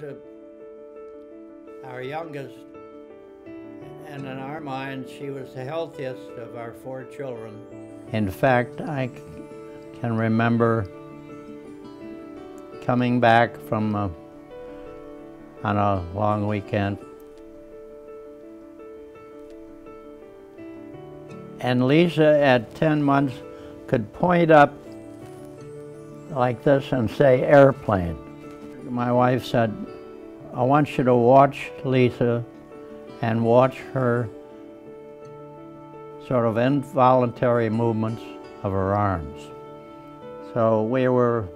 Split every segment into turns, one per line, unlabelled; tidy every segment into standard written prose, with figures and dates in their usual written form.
Lisa, our youngest, and in our minds, she was the healthiest of our 4 children. In fact, I can remember coming back from on a long weekend, and Lisa at 10 months could point up like this and say airplane. My wife said, I want you to watch Lisa and watch her sort of involuntary movements of her arms. So we were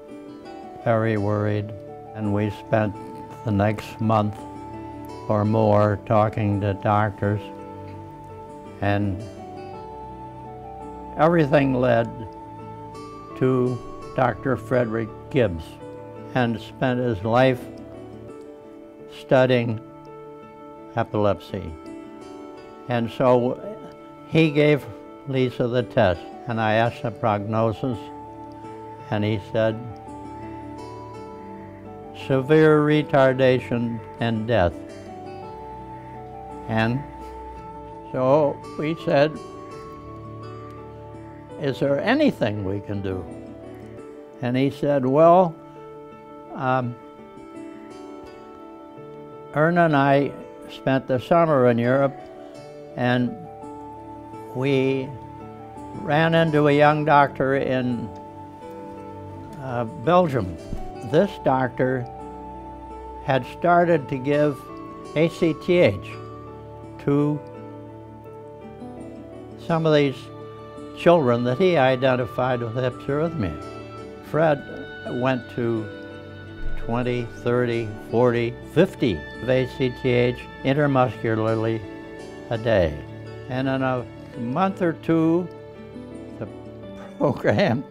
very worried, and we spent the next month or more talking to doctors, and everything led to Dr. Frederick Gibbs, and spent his life studying epilepsy. And so he gave Lisa the test, and I asked the prognosis, and he said, severe retardation and death. And so we said, is there anything we can do? And he said, well, Erna and I spent the summer in Europe, and we ran into a young doctor in Belgium. This doctor had started to give ACTH to some of these children that he identified with hypsarrhythmia. Fred went to 20, 30, 40, 50 of ACTH intermuscularly a day. And in a month or two, the program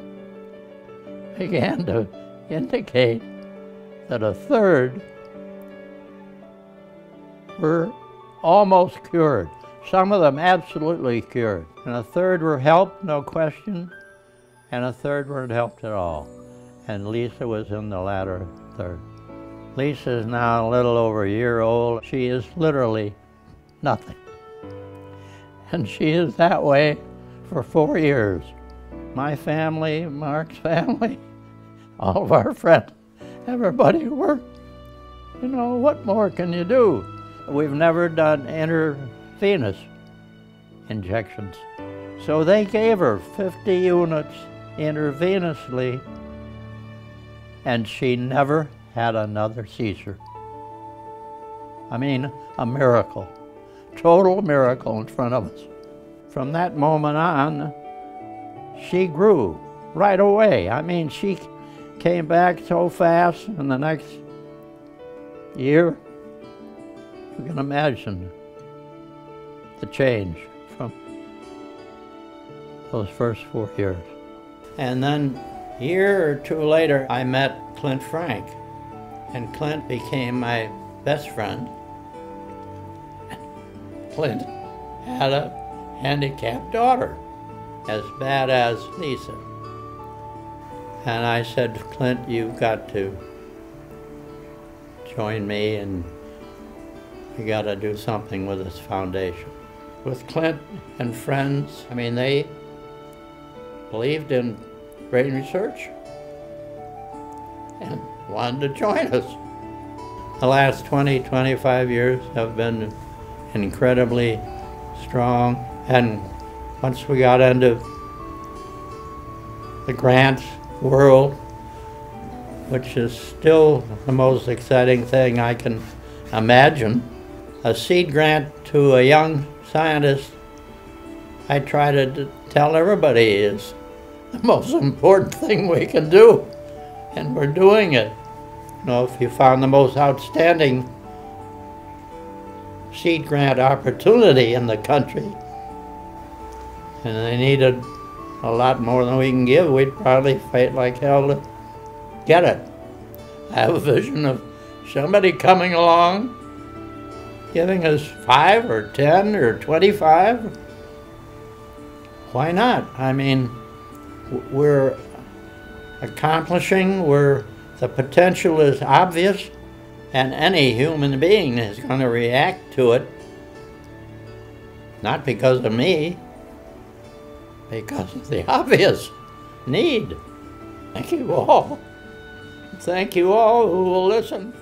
began to indicate that a third were almost cured. Some of them absolutely cured. And a third were helped, no question, and a third weren't helped at all. And Lisa was in the latter third. Lisa is now a little over a year old. She is literally nothing. And she is that way for 4 years. My family, Mark's family, all of our friends, everybody worked. You know, what more can you do? We've never done intravenous injections. So they gave her 50 units intravenously, and she never had another seizure. I mean, a miracle. Total miracle in front of us. From that moment on, she grew right away. I mean, she came back so fast in the next year. You can imagine the change from those first 4 years. And then a year or two later, I met Clint Frank, and Clint became my best friend. Clint had a handicapped daughter, as bad as Lisa. And I said, Clint, you've got to join me, and we got to do something with this foundation. With Clint and friends, I mean, they believed in brain research and wanted to join us. The last 20, 25 years have been incredibly strong, and once we got into the grants world, which is still the most exciting thing I can imagine, a seed grant to a young scientist, I try to tell everybody is the most important thing we can do, and we're doing it. You know, if you found the most outstanding seed grant opportunity in the country, and they needed a lot more than we can give, we'd probably fight like hell to get it. I have a vision of somebody coming along, giving us 5 or 10 or 25. Why not? I mean, we're accomplishing where the potential is obvious, And any human being is going to react to it, not because of me, because of the obvious need. Thank you all. Thank you all who will listen.